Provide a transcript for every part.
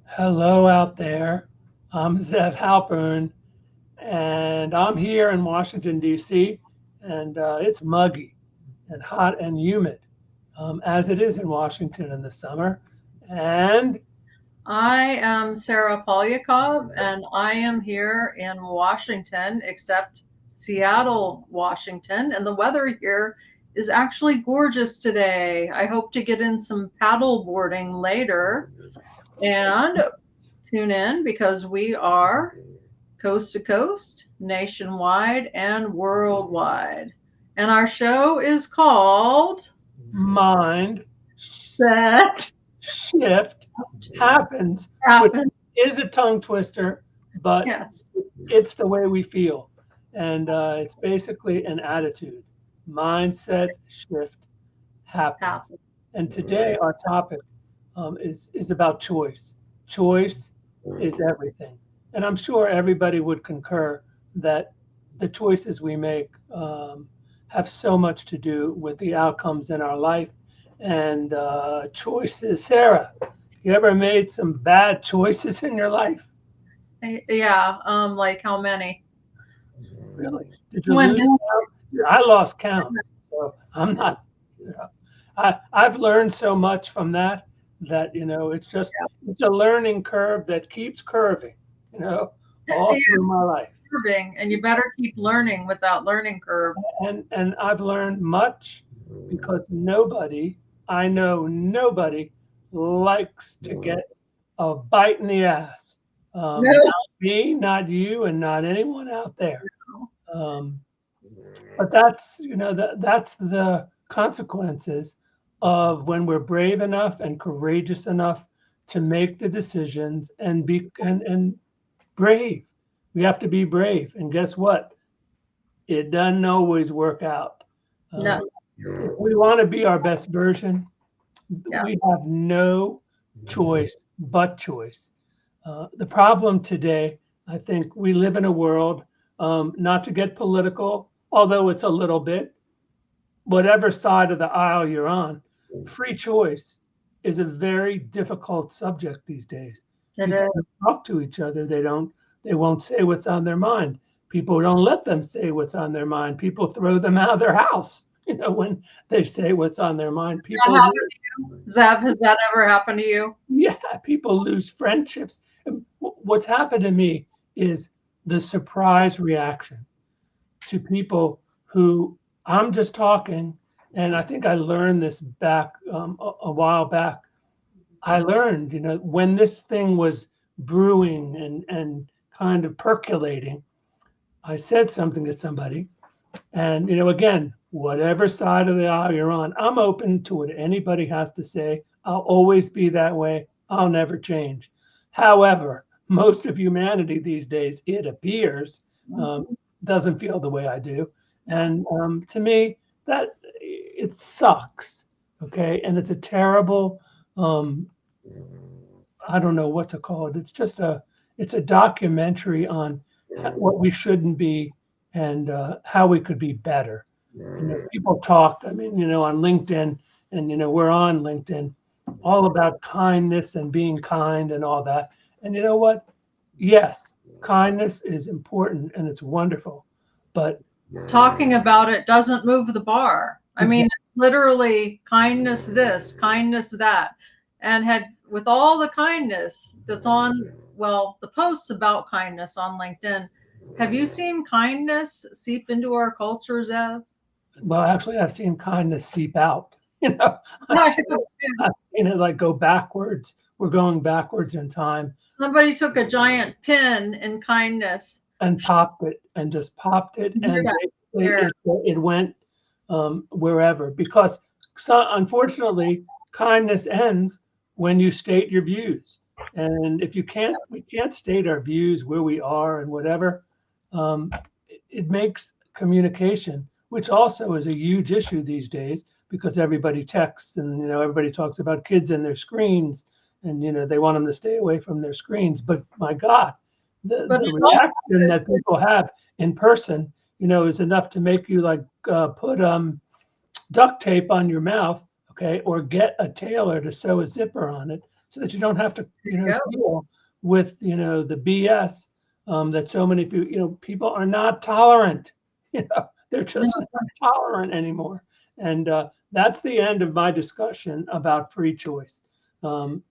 Hello out there. I'm Zev Halpern, and I'm here in Washington, D.C., and it's muggy and hot and humid, as it is in Washington in the summer. And I am Sarah Polyakov, and I am here in Washington, except Seattle, Washington, and the weather here is actually gorgeous today. I hope to get in some paddle boarding later and tune in because we are coast to coast, nationwide, and worldwide. And our show is called mind That shift happens, which Happens. is a tongue twister, but Yes, it's the way we feel. And it's basically an attitude. Mindset shift happens. happens. And today our topic is about choice. Choice is everything, and I'm sure everybody would concur that the choices we make have so much to do with the outcomes in our life. And choices, Sarah, you ever made some bad choices in your life? Yeah, like how many? Really? Did you When lose count? I lost count, so I'm not. You know, I've learned so much from that that it's a learning curve that keeps curving. You know, all you're through my life, curving, and you better keep learning with that learning curve. and I've learned much because nobody, I know nobody, likes to get a bite in the ass. No. Not me, not you, and not anyone out there. Um, But that's the consequences of when we're brave enough and courageous enough to make the decisions and be and brave. We have to be brave. And guess what? It doesn't always work out. No. If we want to be our best version, Yeah. we have no choice but choice. The problem today, I think we live in a world, not to get political, although it's a little bit, whatever side of the aisle you're on, free choice is a very difficult subject these days. It People is. don't talk to each other. They won't say what's on their mind. People don't let them say what's on their mind. People throw them out of their house, when they say what's on their mind. That People, happened to you? Zev, has that ever happened to you? yeah, people lose friendships. And what's happened to me is the surprise reaction to people who I'm just talking, and I think I learned this back a while back. I learned, when this thing was brewing and kind of percolating, I said something to somebody, and again, whatever side of the aisle you're on, I'm open to what anybody has to say. I'll always be that way. I'll never change. However, most of humanity these days, it appears, um, doesn't feel the way I do, and to me, that it sucks. Okay, and it's a terrible. Um, I don't know what to call it. It's a documentary on what we shouldn't be and how we could be better. People talk. I mean, on LinkedIn, and we're on LinkedIn, all about kindness and being kind and all that. And you know what? Yes, kindness is important and it's wonderful, but Talking about it doesn't move the bar. I mean, exactly, it's literally kindness this, kindness that. And had with all the kindness that's on, well, the posts about kindness on LinkedIn, have you seen kindness seep into our culture, Zev? well, actually, I've seen kindness seep out. I've I seen have too. I've seen it like go backwards. We're going backwards in time Somebody took a giant pin in kindness. and popped it and just popped it, and Yeah, basically there. it went wherever, because unfortunately kindness ends when you state your views, and if we can't state our views where we are and whatever, it makes communication, which also is a huge issue these days because everybody texts, and everybody talks about kids and their screens, and they want them to stay away from their screens, but my god, But the it also reaction that people have in person, is enough to make you like put duct tape on your mouth, okay, or get a tailor to sew a zipper on it so that you don't have to, Go. deal with, the BS that so many people, people are not tolerant. They're just not tolerant anymore. And that's the end of my discussion about free choice.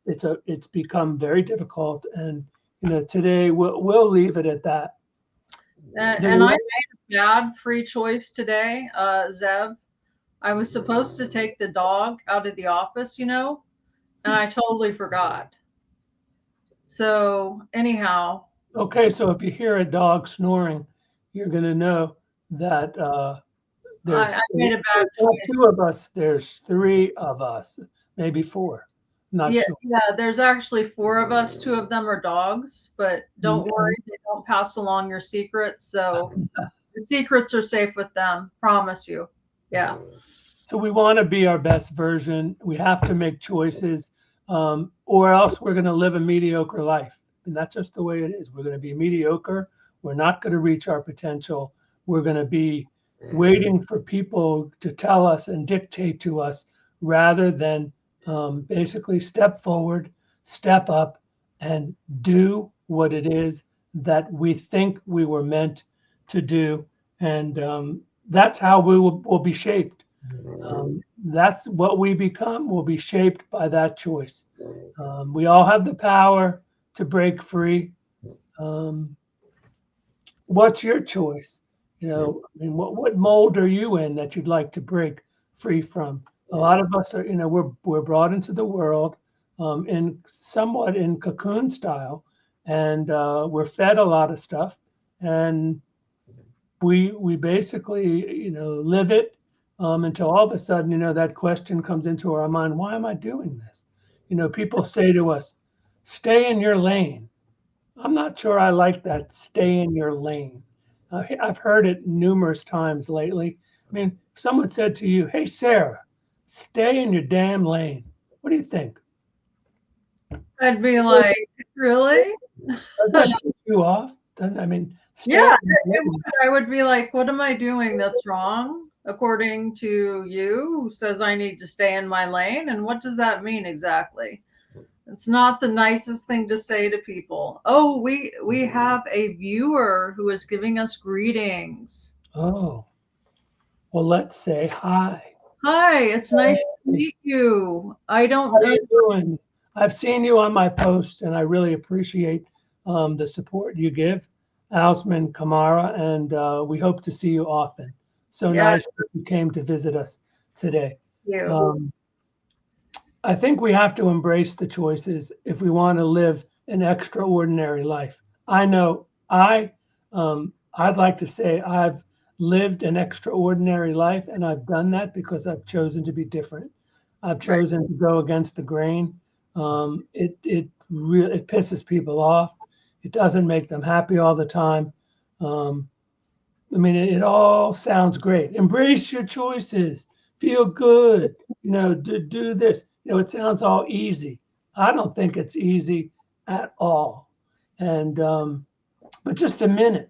It's become very difficult, and today we'll leave it at that. And I made a bad free choice today, Zev. I was supposed to take the dog out of the office, and I totally forgot. So anyhow, Okay, so if you hear a dog snoring, you're going to know that there's I made a bad not choice. 2 of us, there's 3 of us, maybe 4. Not Yeah, sure. yeah, there's actually 4 of us. 2 of them are dogs, but don't worry, they don't pass along your secrets. So your secrets are safe with them. Promise you. Yeah. So we want to be our best version. We have to make choices, or else we're going to live a mediocre life. And that's just the way it is. We're going to be mediocre. We're not going to reach our potential. We're going to be waiting for people to tell us and dictate to us rather than basically step forward, step up, and do what it is that we think we were meant to do. And that's how we'll be shaped. That's what we become will be shaped by that choice. We all have the power to break free. What's your choice? What mold are you in that you'd like to break free from? A lot of us are, we're brought into the world in somewhat in cocoon style, and we're fed a lot of stuff, and we basically live it until all of a sudden that question comes into our mind: why am I doing this? People say to us, stay in your lane. I'm not sure I like that, stay in your lane. I've heard it numerous times lately. I mean, if someone said to you, hey Sarah, stay in your damn lane, what do you think? I'd be like, really? Does that piss you off? I mean, stay Yeah, in your it lane. would. I would be like, what am I doing that's wrong according to you, who says I need to stay in my lane? And what does that mean exactly? It's not the nicest thing to say to people. Oh, we have a viewer who is giving us greetings. Oh, well, let's say hi. Hi, it's nice to meet you. I don't How are know. you doing? I've seen you on my posts, and I really appreciate the support you give, Alsman Kamara, and we hope to see you often. So Yeah, nice that you came to visit us today. you. I think we have to embrace the choices if we want to live an extraordinary life. I know I'd like to say I've lived an extraordinary life, and I've done that because I've chosen to be different. I've Right. chosen to go against the grain. It really pisses people off. It doesn't make them happy all the time. I mean, it all sounds great. Embrace your choices. Feel good. Do this. It sounds all easy. I don't think it's easy at all. And but just a minute.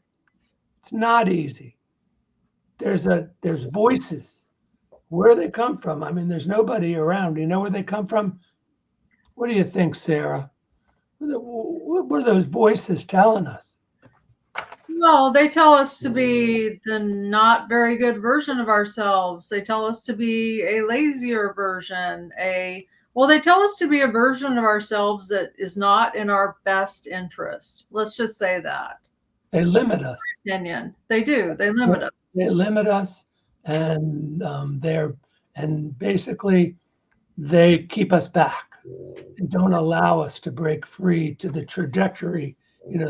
It's not easy. There's voices. Where they come from? I mean, there's nobody around. You know where they come from? What do you think, Sarah? What were those voices telling us? No, they tell us to be the not very good version of ourselves. They tell us to be a lazier version, they tell us to be a version of ourselves that is not in our best interest. Let's just say that. They limit us. Opinion. They do. They limit us. They limit us, and basically they keep us back and don't allow us to break free to the trajectory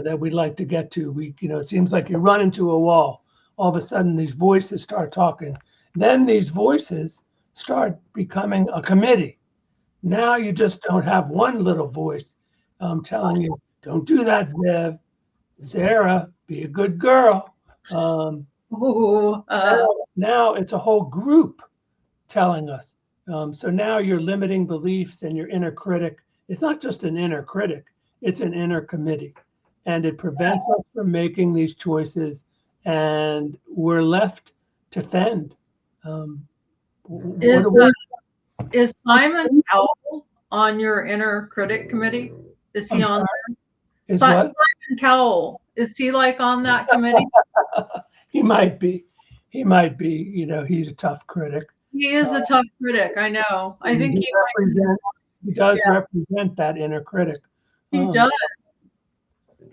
that we'd like to get to. It seems like you run into a wall. All of a sudden, these voices start talking. Then these voices start becoming a committee. Now you just don't have one little voice telling you, "Don't do that, Zev. Sarah, be a good girl." Ooh, Now it's a whole group telling us. So now your limiting beliefs and your inner critic, it's not just an inner critic, it's an inner committee. And it prevents us from making these choices, and we're left to fend. What is do we is Simon Cowell on your inner critic committee? Is he I'm on sorry, there? is what? Simon Cowell, is he like on that committee? He might be. He might be. He's a tough critic. He is a tough critic, I know. I think He he might, he does yeah, represent that inner critic. he Um, does,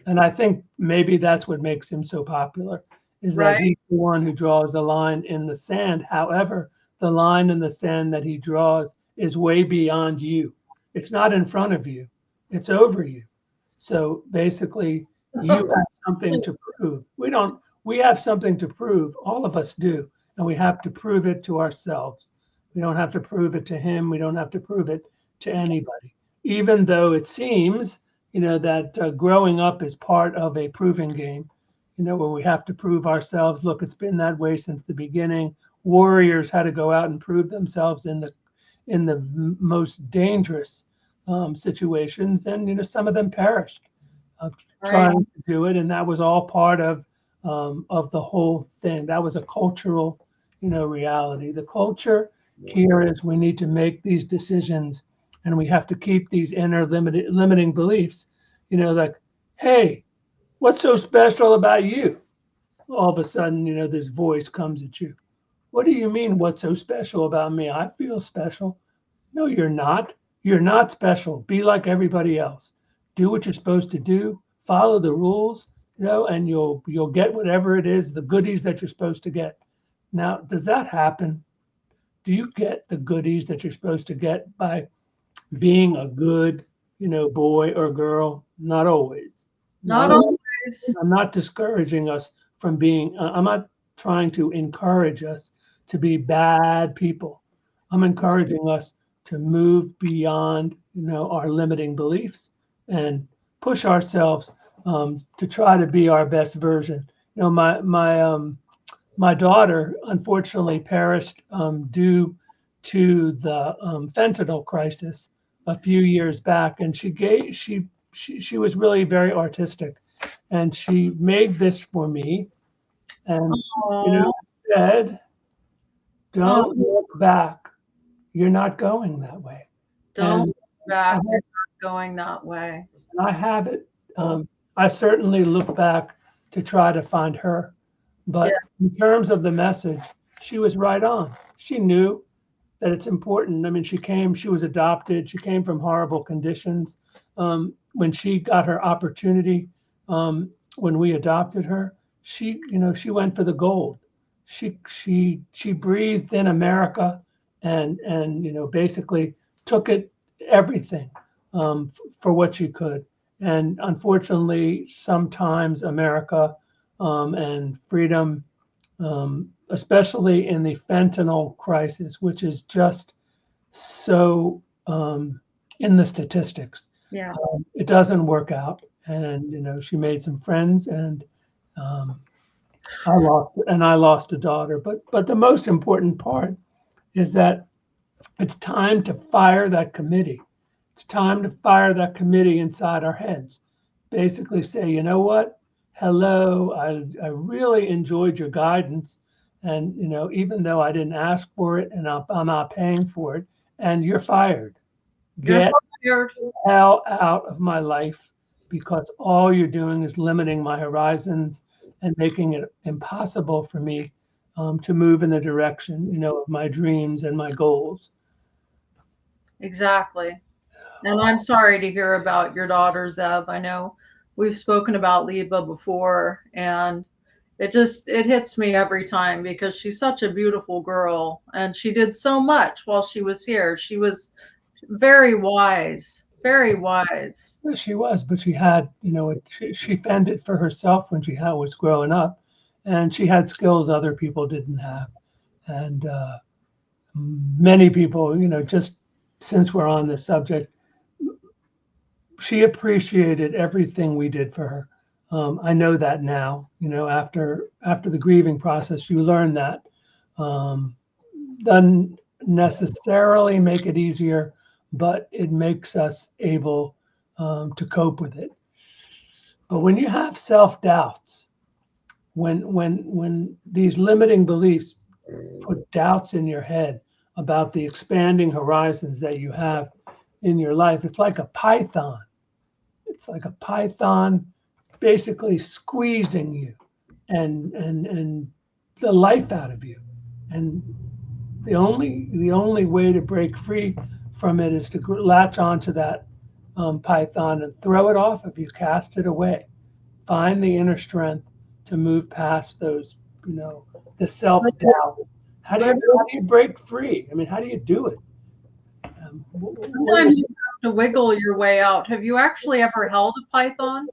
and I think maybe that's what makes him so popular, is that right? he's the one who draws the line in the sand. However, the line in the sand that he draws is way beyond you. It's not in front of you, it's over you. So basically, you have something to prove. We have something to prove. All of us do. And we have to prove it to ourselves. We don't have to prove it to him. We don't have to prove it to anybody. Even though it seems, that growing up is part of a proving game, where we have to prove ourselves. Look, it's been that way since the beginning. Warriors had to go out and prove themselves in the most dangerous situations, and some of them perished Right. trying to do it, and that was all part of the whole thing. That was a cultural, reality. The culture here is we need to make these decisions, and we have to keep these inner limiting beliefs. Like, hey, what's so special about you? All of a sudden, this voice comes at you. What do you mean? What's so special about me? I feel special. No, you're not. You're not special. Be like everybody else. Do what you're supposed to do. Follow the rules, and you'll get whatever it is, the goodies that you're supposed to get. Now, does that happen? Do you get the goodies that you're supposed to get by being a good, boy or girl? Not always. Not Not always. always. I'm not discouraging us from being. I'm not trying to encourage us to be bad people. I'm encouraging us to move beyond, our limiting beliefs and push ourselves to try to be our best version. My daughter unfortunately perished due to the fentanyl crisis a few years back, and she was really very artistic, and she made this for me, and Oh, said, oh, "Don't look back. You're not going that way." don't And look back. You're not going that way. I have it. I certainly look back to try to find her, Yeah, but in terms of the message, she was right on. She knew that it's important. I mean, she was adopted. She came from horrible conditions. When she got her opportunity, when we adopted her, she went for the gold. She breathed in America, and basically took everything for what she could. And unfortunately, sometimes America and freedom, especially in the fentanyl crisis, which is just so in the statistics. yeah, It doesn't work out. And she made some friends, and um, I lost a daughter. But the most important part is that it's time to fire that committee. It's time to fire that committee inside our heads. Basically say, you know what? Hello, I really enjoyed your guidance. And, even though I didn't ask for it and I'm not paying for it, and you're fired. you're Get fired. the hell out of my life, because all you're doing is limiting my horizons and making it impossible for me to move in the direction, of my dreams and my goals. Exactly. And I'm sorry to hear about your daughter, Zeb. I know we've spoken about Liba before, and it hits me every time because she's such a beautiful girl and she did so much while she was here. She was very wise, very wise. Well, she was, but she had, she fended for herself when was growing up, and she had skills other people didn't have. And many people, just since we're on this subject, she appreciated everything we did for her. I know that now, after the grieving process, you learn that. Um, doesn't necessarily make it easier, but it makes us able to cope with it. But when you have self doubts, when these limiting beliefs put doubts in your head about the expanding horizons that you have, in your life. It's like a python. It's like a python basically squeezing you and the life out of you. And the only way to break free from it is to latch onto that python and throw it off of you, cast it away. Find the inner strength to move past those, the self But, doubt. How do you but how do you break free? I mean, how do you do it? What sometimes was you have to wiggle your way out. Have you actually ever held a python?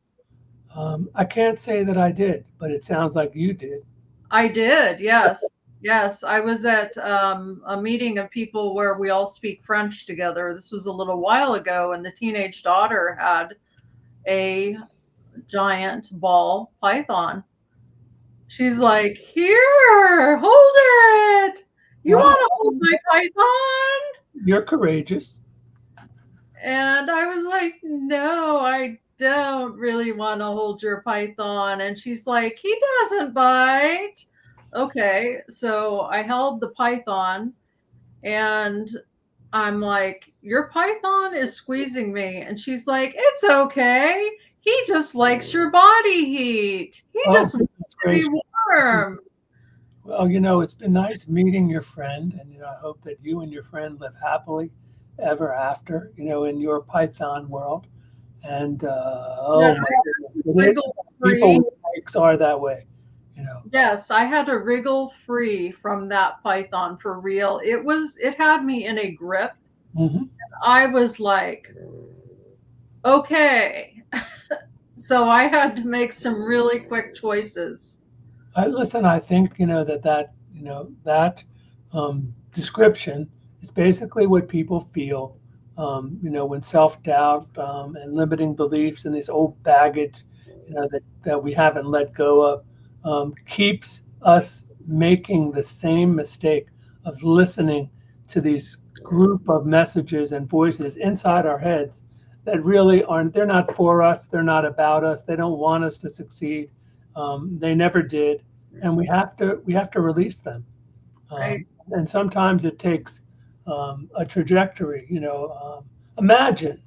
I can't say that I did, but it sounds like you did. I did, yes. Yes, I was at a meeting of people where we all speak French together. This was a little while ago, and the teenage daughter had a giant ball python. She's like, "Here, hold it. You Wow, want to hold my python?" you're courageous. And I was like, "No, I don't really want to hold your python." And she's like, "He doesn't bite." Okay, so I held the python and I'm like, "Your python is squeezing me." And she's like, "It's okay. He just likes your body heat. He Oh, just wants goodness to be gracious. warm." Well, it's been nice meeting your friend, and I hope that you and your friend live happily ever after, in your Python world. And That oh I my had goodness, to it is. wriggle People free. with bikes are that way, you know. Yes, I had to wriggle free from that python for real. It had me in a grip. hmm I was like, okay. So I had to make some really quick choices. Listen, I think that description is basically what people feel, when self doubt and limiting beliefs and this old baggage, that we haven't let go of, keeps us making the same mistake of listening to these group of messages and voices inside our heads that really aren't. They're not for us. They're not about us. They don't want us to succeed. They never did, and we have to release them. Right? And sometimes it takes a trajectory. Imagine,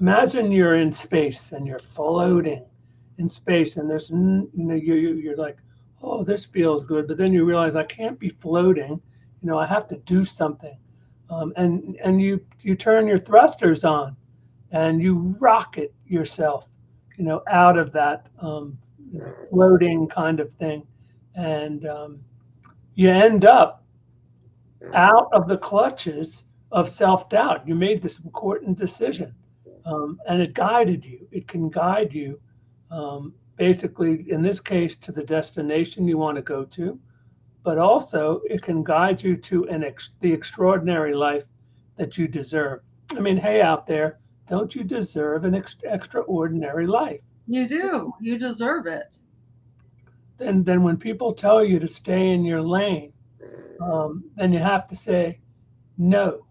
imagine you're in space and you're floating in space, and there's you're like, oh, this feels good, but then you realize I can't be floating. I have to do something, and you turn your thrusters on and you rocket yourself, out of that floating kind of thing, and you end up out of the clutches of self doubt. You made this important decision, and it guided you. It can guide you, basically, in this case, to the destination you want to go to, but also it can guide you to the extraordinary life that you deserve. I mean, hey, out there, don't you deserve an extraordinary life? You do. You deserve it. Then when people tell you to stay in your lane, then you have to say no.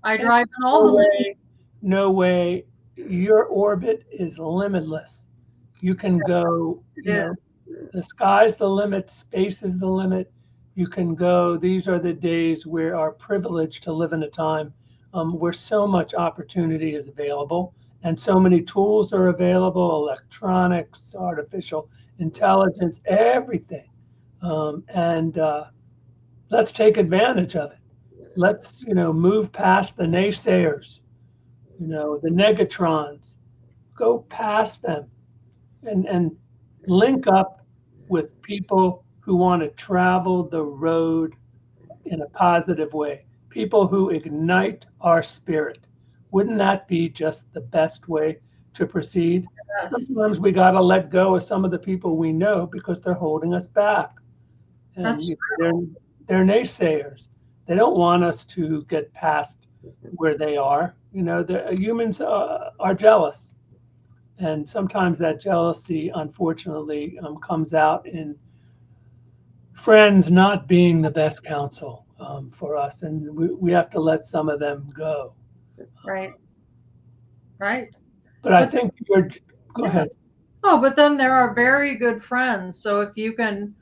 I And drive in all no the lanes. way, no way. Your orbit is limitless. You can go, It is. the sky's the limit, space is the limit. You can go. These are the days where our privilege to live in a time where so much opportunity is available and so many tools are available, electronics, artificial intelligence, everything. And let's take advantage of it. Let's, move past the naysayers, the negatrons, go past them and link up with people who want to travel the road in a positive way, people who ignite our spirit. Wouldn't that be just the best way to proceed? Yes. Sometimes we got to let go of some of the people we know because they're holding us back. And That's they're naysayers. They don't want us to get past where they are. The humans are jealous, and sometimes that jealousy, unfortunately, comes out in friends not being the best counsel for us, and we have to let some of them go. right. Right. But I But think you're. Go yeah. ahead. Oh, but then there are very good friends. So if you can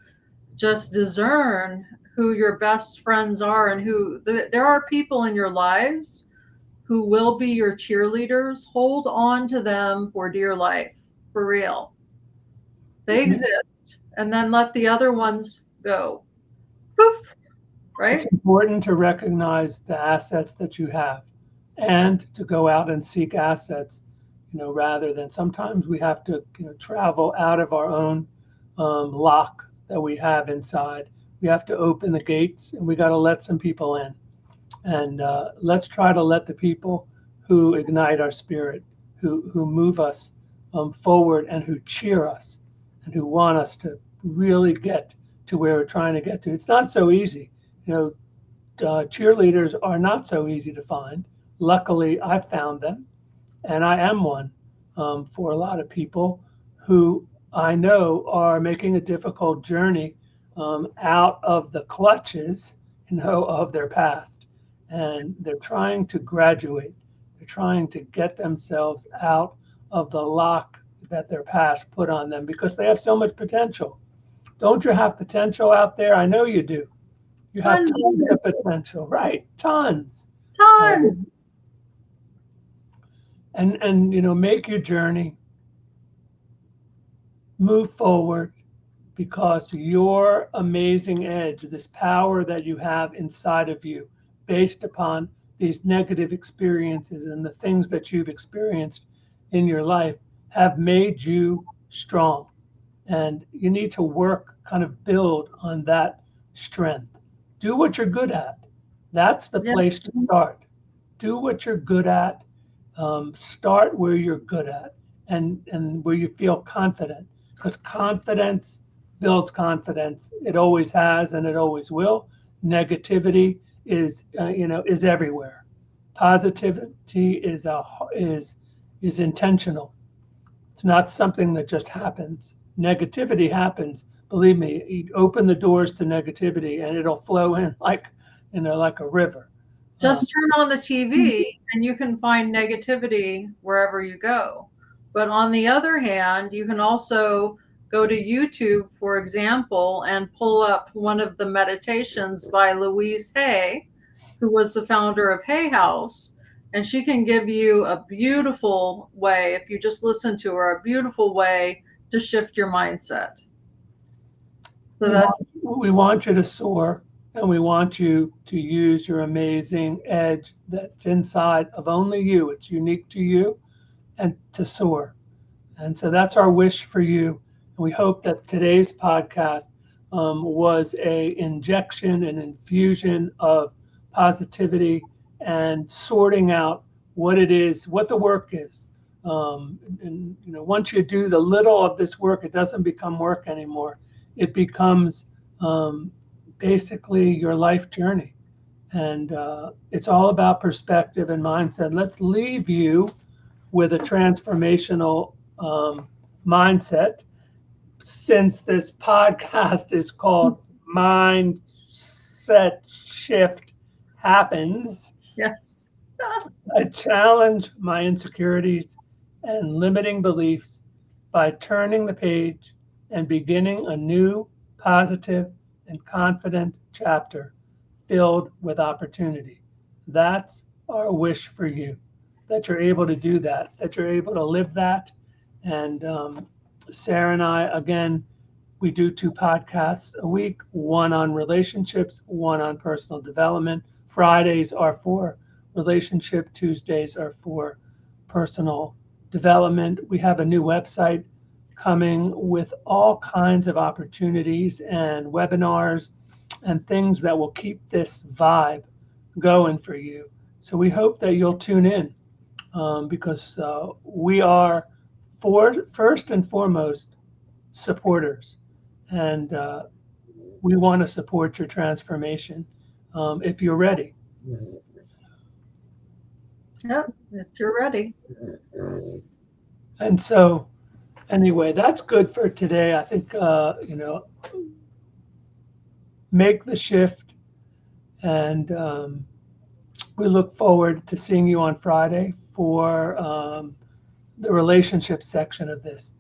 just discern who your best friends are and there are people in your lives who will be your cheerleaders, hold on to them for dear life, for real. They exist, and then let the other ones go. Poof, It's right? important to recognize the assets that you have and to go out and seek assets, rather than sometimes we have to, travel out of our own lock that we have inside. We have to open the gates and we got to let some people in. And let's try to let the people who ignite our spirit, who move us forward and who cheer us and who want us to really get to where we're trying to get to. It's not so easy. Cheerleaders are not so easy to find. Luckily, I found them, and I am one for a lot of people who I know are making a difficult journey out of the clutches, of their past, and they're trying to graduate. They're trying to get themselves out of the lock that their past put on them because they have so much potential. Don't you have potential out there? I know you do. You have Tons tons of of potential, right? Tons. tons. And make your journey, move forward, because your amazing edge, this power that you have inside of you, based upon these negative experiences and the things that you've experienced in your life, have made you strong. And you need to work, kind of build on that strength. Do what you're good at. That's the Yeah. place to start. Do what you're good at. Start where you're good at and where you feel confident, because confidence builds confidence. It always has and it always will. Negativity is everywhere. Positivity is intentional. It's not something that just happens. Negativity happens. Believe me, you open the doors to negativity and it'll flow in like a river. Just turn on the TV and you can find negativity wherever you go. But on the other hand, you can also go to YouTube, for example, and pull up one of the meditations by Louise Hay, who was the founder of Hay House. And she can give you a beautiful way, if you just listen to her, a beautiful way to shift your mindset. So that's We want you to soar, and we want you to use your amazing edge that's inside of only you. It's unique to you, and to soar. And so that's our wish for you. And we hope that today's podcast was a injection, an infusion of positivity and sorting out what it is, what the work is. And once you do the little of this work, it doesn't become work anymore. It becomes basically your life journey. And it's all about perspective and mindset. Let's leave you with a transformational mindset, since this podcast is called Mindset Shift Happens. yes. I challenge my insecurities and limiting beliefs by turning the page and beginning a new, positive, and confident chapter filled with opportunity. That's our wish for you, that you're able to do that, that you're able to live that. And Sarah and I, again, we do 2 podcasts a week, one on relationships, one on personal development. Fridays are for relationship, Tuesdays are for personal development. We have a new website coming with all kinds of opportunities and webinars and things that will keep this vibe going for you. So we hope that you'll tune in, because we are first and foremost supporters, and we want to support your transformation if you're ready. Yep. If you're ready. And so, anyway, that's good for today. I think make the shift, and we look forward to seeing you on Friday for the relationship section of this.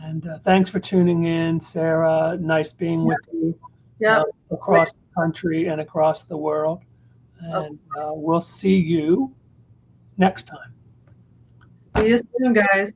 And thanks for tuning in, Sarah. Nice being with you Yep. across the country and across the world. And we'll see you next time. See you soon, guys.